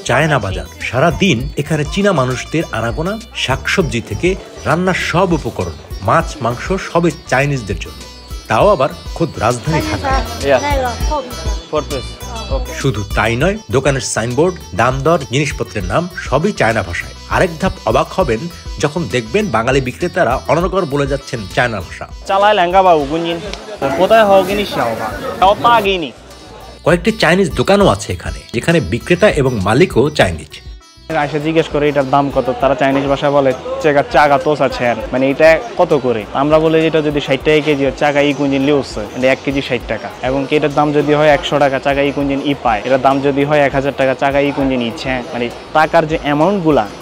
China বাজার। সারা দিন এখানে চীনা মানুষদের আনাগোনা, শাকসবজি থেকে রান্নার সব উপকরণ, মাছ মাংস সবই চাইনিজদের জন্য, তাও আবার খোদ রাজধানী ঢাকায়। শুধু তাই নয়, দোকানের সাইনবোর্ড, দাম দর, জিনিসপত্রের নাম সবই চায়না ভাষায়। আরেক ধাপ অবাক হবেন যখন দেখবেন বাঙালি বিক্রেতারা অনর্গল বলে যাচ্ছেন চায়না ভাষা। কয়েকটি চাইনিজ দোকানও আছে এখানে, যেখানে বিক্রেতা এবং মালিকও চাইনিজ। আইসা জিজ্ঞেস করে এটার দাম কত, তারা চাইনিজ ভাষায় বলে চাগা তোস আছে, মানে এটা কত করে। আমরা বলি এটা যদি 60 টাকা কেজি হয়, চাগা ই কুঞ্জিন লিউছে, মানে 1 কেজি 60 টাকা। এবং এটার দাম যদি হয় 100 টাকা, চাগা ই কুঞ্জিন ই পায়। এটার দাম যদি হয় 1000 টাকা, চাগা ই কুঞ্জিন ইচ্ছে। মানে টাকার যে অ্যামাউন্ট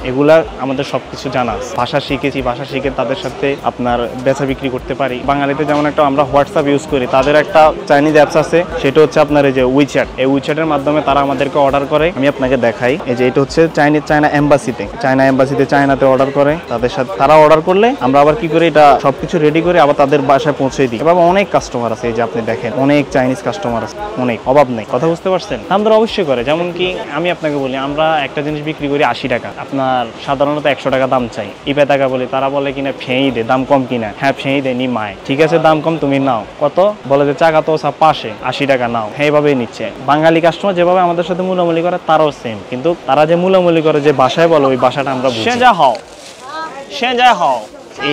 এগুলা আমাদের সবকিছু জানা আছে। ভাষা শিখেছি, ভাষা শিখে তাদের সাথে আপনার বেচা বিক্রি করতে পারি। বাঙালিতে যেমন একটা আমরা হোয়াটসঅ্যাপ ইউজ করি, তাদের একটা চাইনিজ অ্যাপস আছে, সেটা হচ্ছে আপনার এই যে উইচ্যাট। এই উইচ্যাটের মাধ্যমে তারা আমাদেরকে অর্ডার করে। আমি আপনাকে দেখাই, এই যে এটা হচ্ছে চায়না এম্বাসিতে, চায়নাতে অর্ডার করে। তাদের সাথে তারা অর্ডার করলে আমরা আবার কি করি, এটা সবকিছু রেডি করে আবার তাদের বাসায় পৌঁছে দিই। এবার অনেক কাস্টমার আছে, এই যে আপনি দেখেন অনেক চাইনিজ কাস্টমার আছে, অনেক, অভাব নেই। কথা বুঝতে পারছেন? আমরা অবশ্যই করে, যেমন কি আমি আপনাকে বলি, আমরা একটা জিনিস বিক্রি করি 80 টাকা, আপনার সাধারণত 100 টাকা দাম চাই। ইবে টাকা বলি, তারা বলে কিনা ফেঁই দে, দাম কম কিনা। হ্যাঁ ফেঁই দে, নি মায়, ঠিক আছে দাম কম, তুমি নাও। কত বলে যে চাকা তো সব পাশে 80 টাকা নাও, হ্যাঁ এইভাবেই নিচ্ছে। বাঙালি কাস্টমার যেভাবে আমাদের সাথে মূলামূলি করে, তারাও সেম, কিন্তু তারা যে মূলামূলি করে যে ভাষায় বলো, ওই ভাষাটা আমরা বুঝি।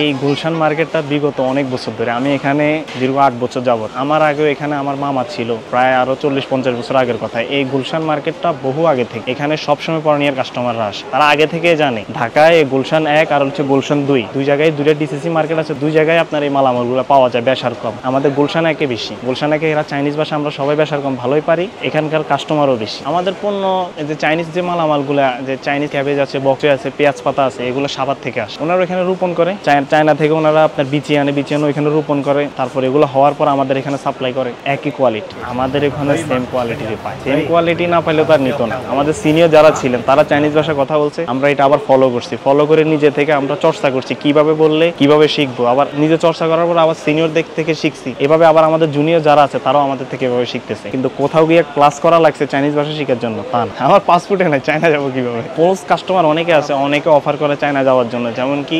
এই গুলশান মার্কেটটা বিগত অনেক বছর ধরে, আমি এখানে দীর্ঘ 8 বছর যাবত। আমার আগেও এখানে আমার মামা ছিল, প্রায় আরো 40-50 বছর আগের কথা। এই গুলশান মার্কেটটা বহু আগে থেকে এখানে সবসময় পরনিয়ার কাস্টমাররা আসে, তারা আগে থেকে জানে ঢাকায় গুলশান 1 আর হচ্ছে গুলশান 2, দুই জায়গায় দুইটা ডিসিসি মার্কেট আছে। দুই জায়গায় আপনার এই মালামালগুলো পাওয়া যায় বেশার কম। আমাদের গুলশান 1-এ বেশি, গুলশান 1-এ এরা চাইনিজ ভাষা আমরা সবাই বেশার কম ভালোই পারি, এখানকার কাস্টমারও বেশি। আমাদের পণ্য যে চাইনিজ যে মালামালগুলো, যে চাইনিজ ক্যাবেজ আছে, বক্সে আছে, পেঁয়াজ পাতা আছে, এগুলো সাভার থেকে আসে। ওনারা এখানে রোপণ করে, চায়না থেকে ওনারা আপনার বিচি আনে ওইখানে রোপণ করে, তারপর এগুলো হওয়ার পর আমাদের এখানে সাপ্লাই করে। একই কোয়ালিটি আমাদের এখানে সেম কোয়ালিটি পায়। সেম কোয়ালিটি না পাইলে তার নিত না। আমাদের সিনিয়র যারা ছিলেন তারা চাইনিজ ভাষা কথা বলছে, আমরা এটা আবার ফলো করছি। ফলো করে নিজে থেকে আমরা চর্চা করছি, কিভাবে বললে কিভাবে শিখবো। আবার নিজে চর্চা করার পর আবার সিনিয়র দিক থেকে শিখছি। এভাবে আবার আমাদের জুনিয়র যারা আছে তারাও আমাদের থেকে এভাবে শিখতেছে। কিন্তু কোথাও গিয়ে ক্লাস করা লাগছে চাইনিজ ভাষা শেখার জন্য, তা না। আমার পাসপোর্টে নাই, চায়না যাবো কিভাবে? পোস্ট কাস্টমার অনেকে আছে, অনেকে অফার করে চায়না যাওয়ার জন্য। যেমন কি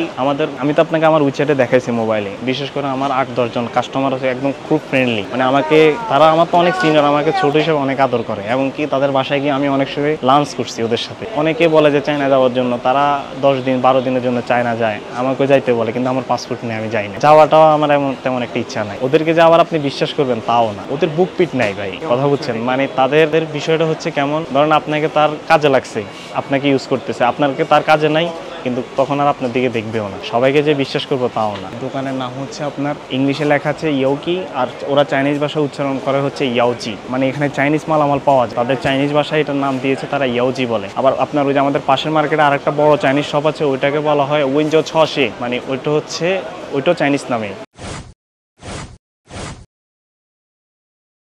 আমি তো আপনাকে আমার উইচ্যাটে দেখাইছি মোবাইলে, বিশেষ করে আমার 8-10 জন কাস্টমার আছে, একদম খুব ফ্রেন্ডলি। মানে তারা আমার তো অনেক সিনিয়র, আমাকে ছোট হিসেবে অনেক আদর করে। এবং কি তাদের বাসায় গিয়ে আমি অনেক সময় লাঞ্চ করছি ওদের সাথে। অনেকে বলে যে চায়না যাওয়ার জন্য, তারা 10 দিন 12 দিনের জন্য চায়না যায়, আমাকে যাইতে বলে, কিন্তু আমার পাসপোর্ট নেই, আমি যাই না। যাওয়াটাও আমার তেমন একটা ইচ্ছা নাই। ওদেরকে যে আবার আপনি বিশ্বাস করবেন তাও না, ওদের বুক পিট নাই ভাই, কথা বুঝছেন? মানে তাদের বিষয়টা হচ্ছে কেমন, ধরেন আপনাকে তার কাজে লাগছে, আপনাকে ইউজ করতেছে, আপনাকে তার কাজে নাই, কিন্তু তখন আর আপনার দিকে দেখবেও না। সবাইকে যে বিশ্বাস করবো তাও না। দোকানের নাম হচ্ছে আপনার ইংলিশে লেখা আছে ইয়োকি, আর ওরা চাইনিজ ভাষা উচ্চারণ করে হচ্ছে ইয়াওজি। মানে এখানে চাইনিজ মালামাল পাওয়া যায়, তাদের চাইনিজ ভাষায় এটার নাম দিয়েছে তারা ইয়াওজি বলে। আবার আপনার ওই যে আমাদের পাশের মার্কেটে আরেকটা বড় চাইনিজ শপ আছে, ওইটাকে বলা হয় উইনজো 600, মানে ওইটাও চাইনিজ নামে।